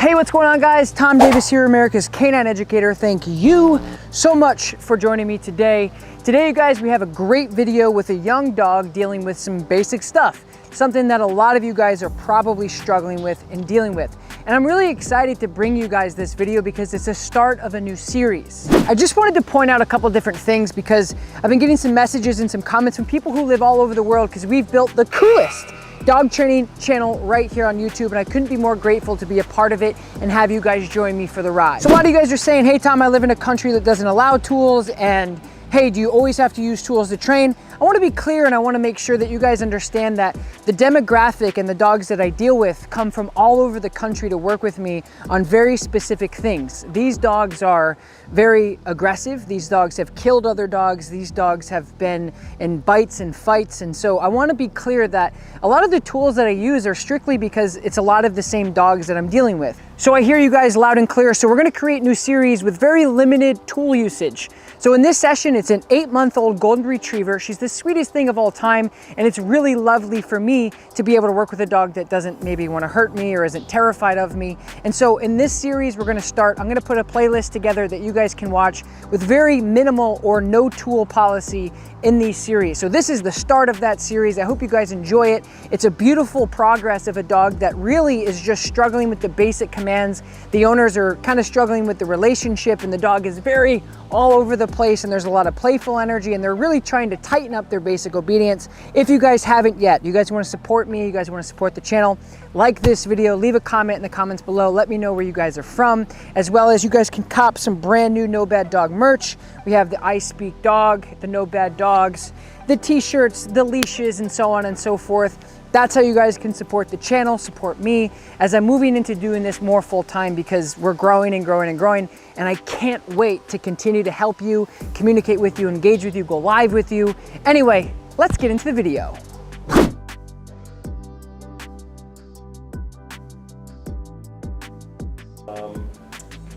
Hey, what's going on, guys? Tom Davis here, America's Canine Educator. Thank you so much for joining me today. Today, you guys, we have a great video with a young dog dealing with some basic stuff, something that a lot of you guys are probably struggling with and dealing with. And I'm really excited to bring you guys this video because it's a start of a new series. I just wanted to point out a couple different things because I've been getting some messages and some comments from people who live all over the world because we've built the coolest dog training channel right here on YouTube, and I couldn't be more grateful to be a part of it and have you guys join me for the ride. So a lot of you guys are saying, hey Tom, I live in a country that doesn't allow tools, and hey, do you always have to use tools to train? I want to be clear, and I want to make sure that you guys understand that the demographic and the dogs that I deal with come from all over the country to work with me on very specific things. These dogs are very aggressive. These dogs have killed other dogs. These dogs have been in bites and fights. And so I want to be clear that a lot of the tools that I use are strictly because it's a lot of the same dogs that I'm dealing with. So I hear you guys loud and clear. So we're going to create a new series with very limited tool usage. So in this session, it's an 8-month-old golden retriever. She's the sweetest thing of all time. And it's really lovely for me to be able to work with a dog that doesn't maybe want to hurt me or isn't terrified of me. And so in this series, we're going to start, I'm going to put a playlist together that you guys can watch with very minimal or no tool policy in these series. So this is the start of that series. I hope you guys enjoy it. It's a beautiful progress of a dog that really is just struggling with the basic commands. The owners are kind of struggling with the relationship, and the dog is very all over the place, and there's a lot of playful energy, and they're really trying to tighten up their basic obedience. If you guys haven't yet, you guys want to support me, you guys want to support the channel, like this video, leave a comment in the comments below. Let me know where you guys are from, as well as you guys can cop some brand new No Bad Dog merch. We have the I Speak Dog, the No Bad Dogs, the t-shirts, the leashes, and so on and so forth. That's how you guys can support the channel, support me as I'm moving into doing this more full time because we're growing and growing and growing. And I can't wait to continue to help you, communicate with you, engage with you, go live with you. Anyway, let's get into the video.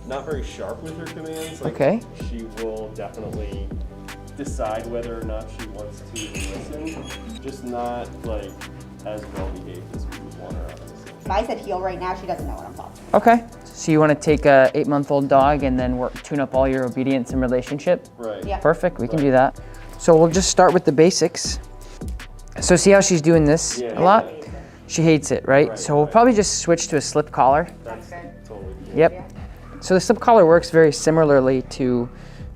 Not very sharp with her commands. Like, okay. She will definitely decide whether or not she wants to listen. Just not like as well behaved as we would want her, obviously. If I said heel right now, she doesn't know what I'm talking about. Okay. So you want to take a 8-month-old dog and then tune up all your obedience and relationship? Right. Yeah. Perfect. We can do that. So we'll just start with the basics. So see how she's doing this a lot? She hates it, right? So we'll probably just switch to a slip collar. That's totally good. Yep. Yeah. So the slip collar works very similarly to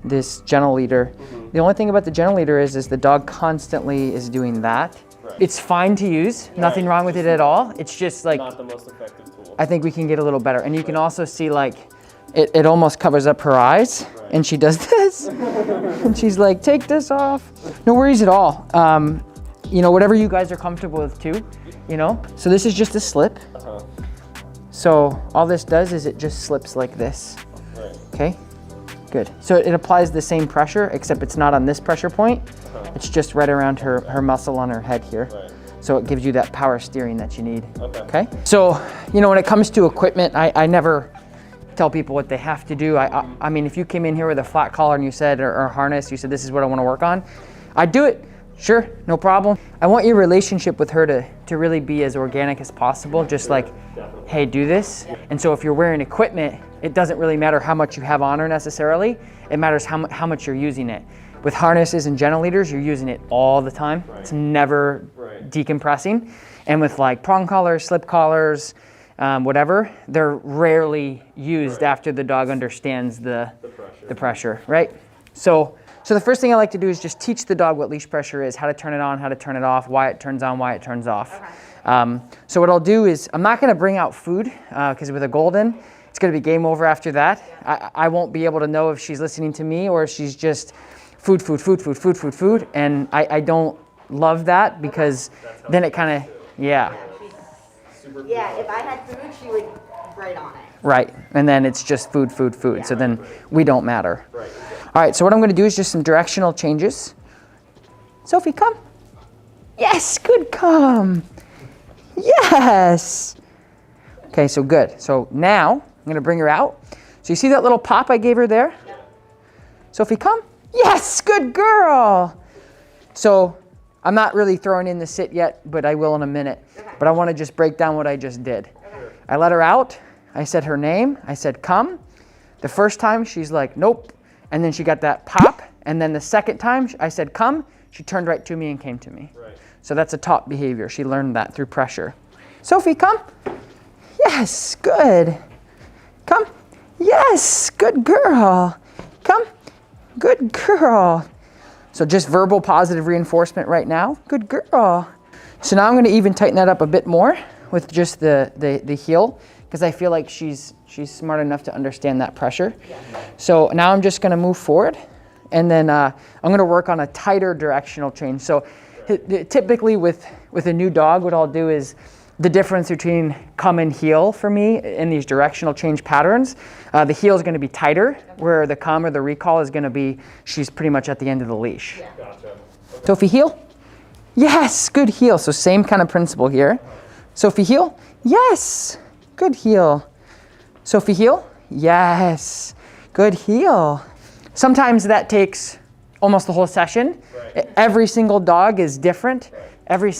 this gentle leader. Mm-hmm. The only thing about the gentle leader is the dog constantly is doing that. Right. It's fine to use, nothing wrong with it at all. It's just like, not the most effective tool. I think we can get a little better. And you can also see like, it almost covers up her eyes, and she does this. And she's like, take this off. No worries at all. You know, whatever you guys are comfortable with too, you know? So this is just a slip. So all this does is it just slips like this. Right. Okay, good. So it applies the same pressure, except it's not on this pressure point. It's just right around her muscle on her head here. Right. So it gives you that power steering that you need. Okay. So, you know, when it comes to equipment, I never tell people what they have to do. I mean, if you came in here with a flat collar and you said, or harness, you said, this is what I want to work on, I'd do it. Sure, no problem. I want your relationship with her to really be as organic as possible, just like, hey, do this. And so if you're wearing equipment, it doesn't really matter how much you have on her necessarily. It matters how much you're using it. With harnesses and gentle leaders, you're using it all the time. It's never decompressing. And with like prong collars, slip collars, whatever, they're rarely used after the dog understands the pressure, right? So the first thing I like to do is just teach the dog what leash pressure is, how to turn it on, how to turn it off, why it turns on, why it turns off. Okay. So what I'll do is, I'm not gonna bring out food, because with a golden, it's gonna be game over after that. I won't be able to know if she's listening to me or if she's just food, and I don't love that because then it kind of, yeah. Yeah, if I had food, she would grate on it. Right, and then it's just food. Yeah. So then we don't matter. Right. All right, so what I'm gonna do is just some directional changes. Sophie, come. Yes, good, come. Yes. Okay, so good. So now I'm gonna bring her out. So you see that little pop I gave her there? Yeah. Sophie, come. Yes, good girl. So I'm not really throwing in the sit yet, but I will in a minute. Okay. But I wanna just break down what I just did. Okay. I let her out. I said her name. I said, come. The first time she's like, nope. And then she got that pop. And then the second time I said, come, she turned right to me and came to me. Right. So that's a top behavior. She learned that through pressure. Sophie, come. Yes, good. Come. Yes, good girl. Come. Good girl. So just verbal positive reinforcement right now. Good girl. So now I'm going to even tighten that up a bit more with just the heel, because I feel like she's smart enough to understand that pressure. Yeah. So now I'm just going to move forward, and then I'm going to work on a tighter directional change. So typically with a new dog, what I'll do is the difference between come and heel for me in these directional change patterns, the heel is going to be tighter, where the come or the recall is going to be, she's pretty much at the end of the leash. Yeah. Gotcha. Okay. Sophie, heel. Yes, good heel. So same kind of principle here. Sophie, heel. Yes, good heel. Sophie, heel. Yes, good heel. Sometimes that takes almost the whole session. Right. Every single dog is different. Right. Every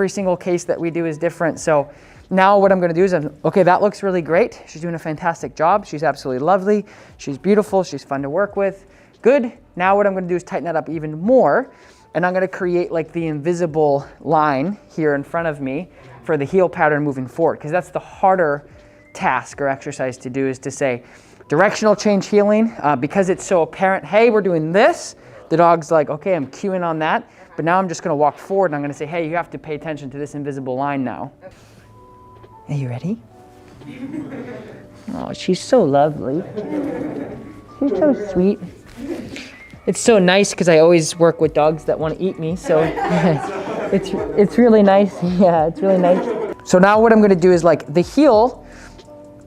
single case that we do is different. So now what I'm going to do is, okay, that looks really great. She's doing a fantastic job. She's absolutely lovely. She's beautiful. She's fun to work with. Good. Now what I'm going to do is tighten that up even more. And I'm going to create like the invisible line here in front of me for the heel pattern moving forward. Because that's the harder task or exercise to do, is to say directional change healing. Because it's so apparent, hey, we're doing this. The dog's like, okay, I'm cueing on that. But now I'm just going to walk forward and I'm going to say, hey, you have to pay attention to this invisible line now. Are you ready? Oh, she's so lovely. She's so sweet. It's so nice because I always work with dogs that want to eat me. So it's really nice. Yeah, it's really nice. So now what I'm going to do is, like, the heel,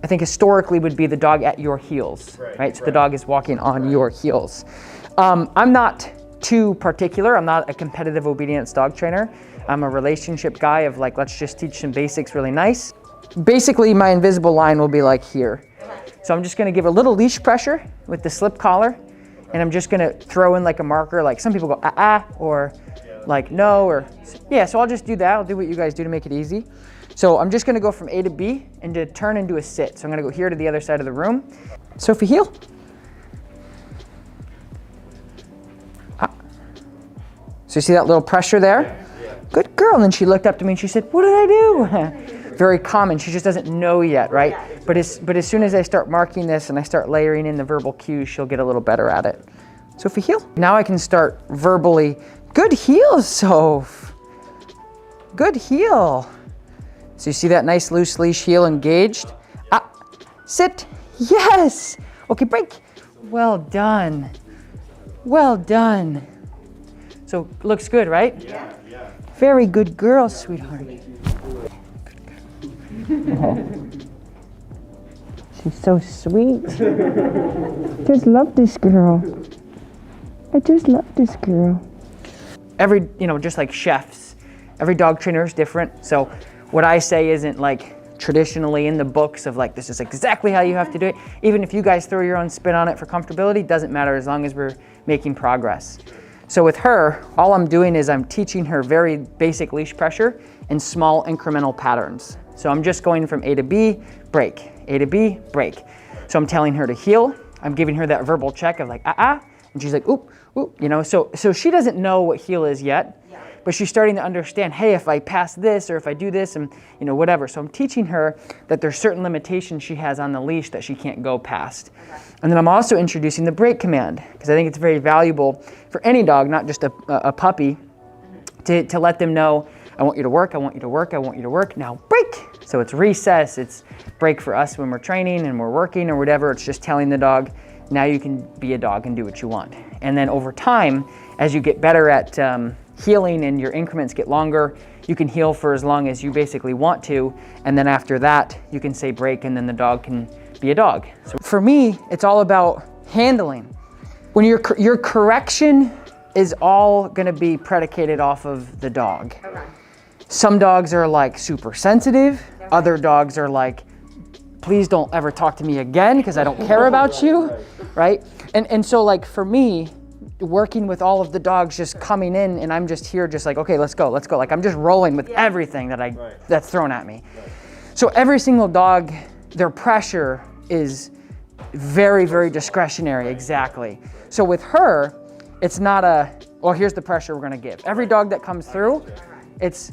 I think historically would be the dog at your heels, right? So the dog is walking on your heels. I'm not too particular. I'm not a competitive obedience dog trainer. I'm a relationship guy of like, let's just teach some basics really nice. Basically, my invisible line will be like here. So I'm just going to give a little leash pressure with the slip collar, and I'm just going to throw in like a marker. Like some people go or like no, or yeah. So I'll just do that. I'll do what you guys do to make it easy. So I'm just going to go from A to B and to turn and do a sit. So I'm going to go here to the other side of the room. Sophie, heel. So you see that little pressure there? Yeah. Good girl. And then she looked up to me and she said, what did I do? Very common. She just doesn't know yet, right? Yeah. But as soon as I start marking this and I start layering in the verbal cues, she'll get a little better at it. Sophie, heel. Now I can start verbally. Good heel, Soph. Good heel. So you see that nice loose leash heel engaged? Sit. Yes. Okay, break. Well done. Well done. So looks good, right? Yeah. Very good girl, sweetheart. Oh. She's so sweet. Just love this girl. I just love this girl. Just like chefs, every dog trainer is different. So what I say isn't like traditionally in the books of like, this is exactly how you have to do it. Even if you guys throw your own spin on it for comfortability, doesn't matter as long as we're making progress. So with her, all I'm doing is I'm teaching her very basic leash pressure in small incremental patterns. So I'm just going from A to B, break, A to B, break. So I'm telling her to heel. I'm giving her that verbal check of like, and she's like, oop, oop, so she doesn't know what heel is yet, but she's starting to understand, hey, if I pass this or if I do this and whatever. So I'm teaching her that there's certain limitations she has on the leash that she can't go past. Okay. And then I'm also introducing the break command, because I think it's very valuable for any dog, not just a puppy, to let them know, I want you to work, I want you to work, I want you to work, now break. So it's recess, it's break for us when we're training and we're working or whatever. It's just telling the dog, now you can be a dog and do what you want. And then over time, as you get better at healing and your increments get longer, you can heal for as long as you basically want to. And then after that, you can say break and then the dog can be a dog. So for me, it's all about handling. When your correction is all gonna be predicated off of the dog. Okay. Some dogs are like super sensitive. Okay. Other dogs are like, please don't ever talk to me again because I don't care about you, right? And so like for me, working with all of the dogs just coming in and I'm just here just like, okay, let's go. Like I'm just rolling with everything that that's thrown at me. Right. So every single dog their pressure is very, very discretionary, exactly. So with her, it's not well, here's the pressure we're gonna give. Every dog that comes through, it's,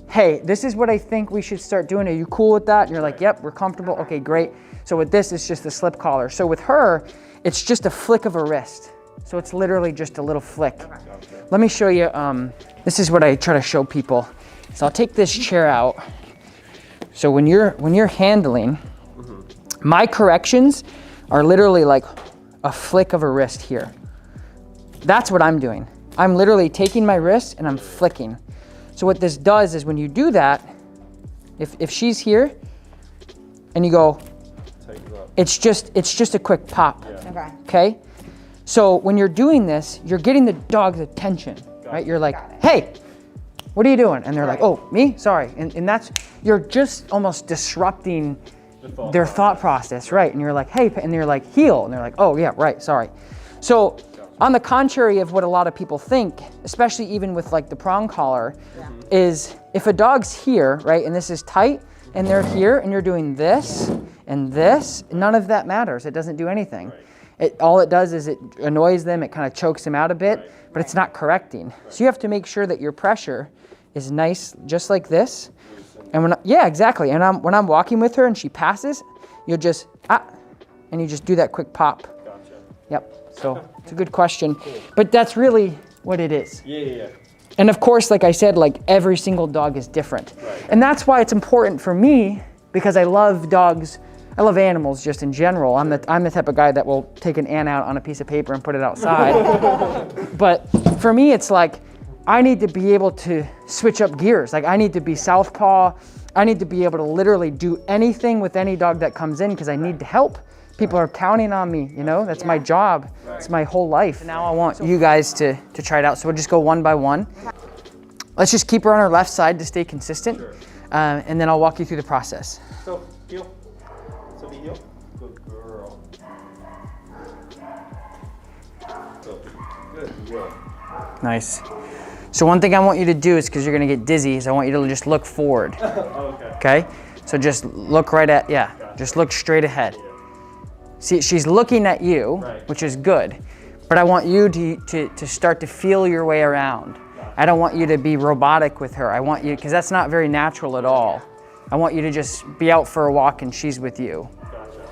hey, this is what I think we should start doing. Are you cool with that? And you're like, yep, we're comfortable. Okay, great. So with this, it's just a slip collar. So with her, it's just a flick of a wrist. So it's literally just a little flick. Let me show you, this is what I try to show people. So I'll take this chair out. So when you're handling, my corrections are literally like a flick of a wrist here. That's what I'm doing. I'm literally taking my wrist and I'm flicking. So what this does is when you do that, if she's here and you go, it's just a quick pop. Okay. Okay? So when you're doing this, you're getting the dog's attention, right? You're like, hey, what are you doing? And they're like, oh, me? Sorry. And that's, you're just almost disrupting their thought process, right? And you're like, hey, and they're like, heel. And they're like, oh yeah, right, sorry. So on the contrary of what a lot of people think, especially even with like the prong collar, is if a dog's here, right, and this is tight, and they're here, and you're doing this and this, none of that matters. It doesn't do anything. All it does is it annoys them, it kind of chokes them out a bit, but it's not correcting. So you have to make sure that your pressure is nice, just like this. And yeah, exactly. And when I'm walking with her and she passes, you'll just, and you just do that quick pop. Gotcha. Yep, so it's a good question. Cool. But that's really what it is. Yeah. And of course, like I said, like every single dog is different. Right. And that's why it's important for me, because I love dogs. I love animals just in general. I'm the type of guy that will take an ant out on a piece of paper and put it outside. But for me, it's like, I need to be able to switch up gears. Like I need to be southpaw. I need to be able to literally do anything with any dog that comes in because I need to help. People are counting on me, you know? That's my job. It's my whole life. Now I want you guys to try it out. So we'll just go one by one. Let's just keep her on her left side to stay consistent. Sure. And then I'll walk you through the process. So, heel. So the heel. Good girl. So, good heel. Nice. So one thing I want you to do is, because you're gonna get dizzy, is I want you to just look forward. Okay? So just look right at, just look straight ahead. Yeah. See, she's looking at you, which is good, but I want you to start to feel your way around. I don't want you to be robotic with her. I want you, because that's not very natural at all. I want you to just be out for a walk and she's with you. Gotcha.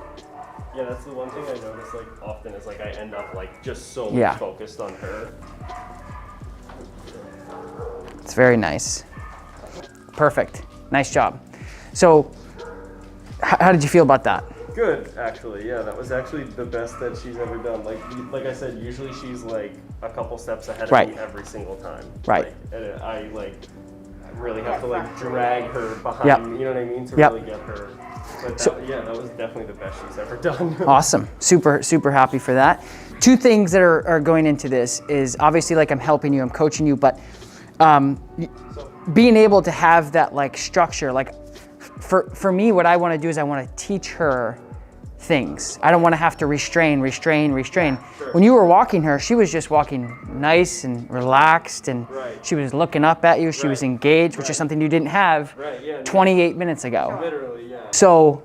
Yeah, that's the one thing I notice like often is like I end up like just so focused on her. It's very nice. Perfect. Nice job. So, how did you feel about that? Good, actually. Yeah, that was actually the best that she's ever done. Like I said, usually she's like a couple steps ahead of me every single time. Right. And I really have to like drag her behind me, you know what I mean, to really get her. But that was definitely the best she's ever done. Awesome. Super, super happy for that. Two things that are going into this is obviously like I'm helping you, I'm coaching you, but being able to have that like structure, like for me, what I want to do is I want to teach her things. I don't want to have to restrain. Sure. When you were walking her, she was just walking nice and relaxed, and she was looking up at you. She was engaged, which is something you didn't have 28 minutes ago. Literally, yeah. So,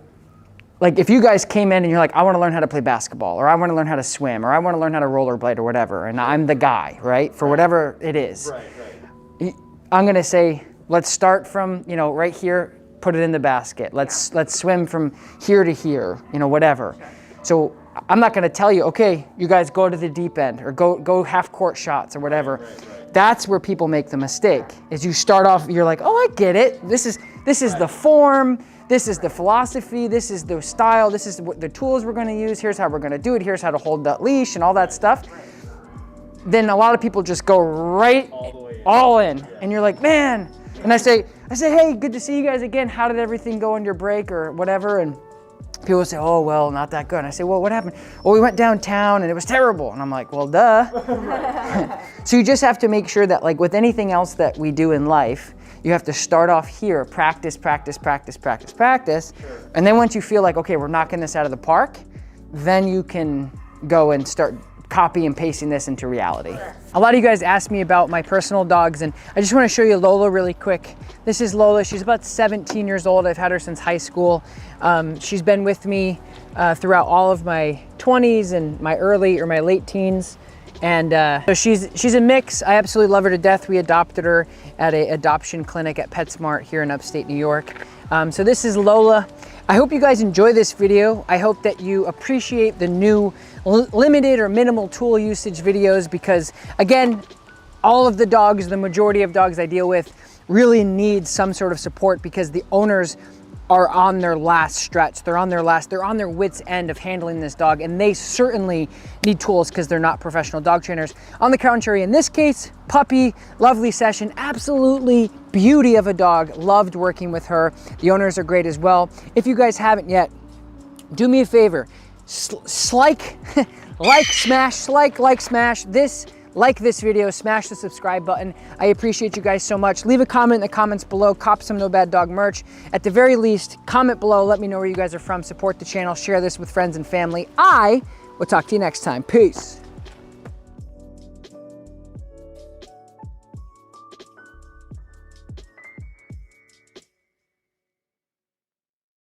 like if you guys came in and you're like, I want to learn how to play basketball, or I want to learn how to swim, or I want to learn how to rollerblade or whatever, and I'm the guy, right? For whatever it is. I'm going to say, let's start from, right here, put it in the basket. Let's swim from here to here, whatever. So I'm not going to tell you, okay, you guys go to the deep end or go half court shots or whatever. That's where people make the mistake. Is you start off, you're like, oh, I get it. This is the form. This is the philosophy. This is the style. This is the tools we're going to use. Here's how we're going to do it. Here's how to hold that leash and all that stuff. Then a lot of people just go all in, and you're like, man. And I say, hey, good to see you guys again. How did everything go on your break or whatever? And people say, oh, well, not that good. And I say, well, what happened? Well, we went downtown and it was terrible. And I'm like, well, duh. So you just have to make sure that like with anything else that we do in life, you have to start off here, practice. And then once you feel like, okay, we're knocking this out of the park, then you can go and start copy and pasting this into reality. A lot of you guys asked me about my personal dogs, and I just want to show you Lola really quick. This is Lola. She's about 17 years old. I've had her since high school. She's been with me throughout all of my 20s and my early or my late teens. And so she's a mix. I absolutely love her to death. We adopted her at an adoption clinic at PetSmart here in upstate New York. So this is Lola. I hope you guys enjoy this video. I hope that you appreciate the new limited or minimal tool usage videos, because again, all of the dogs, the majority of dogs I deal with really need some sort of support, because the owners are on their last stretch. They're on their wits end of handling this dog, and they certainly need tools because they're not professional dog trainers. On the contrary, in this case, puppy, lovely session, absolutely beauty of a dog. Loved working with her. The owners are great as well. If you guys haven't yet, do me a favor, like this video, smash the subscribe button. I appreciate you guys so much. Leave a comment in the comments below, cop some No Bad Dog merch. At the very least, comment below, let me know where you guys are from, support the channel, share this with friends and family. I will talk to you next time. Peace.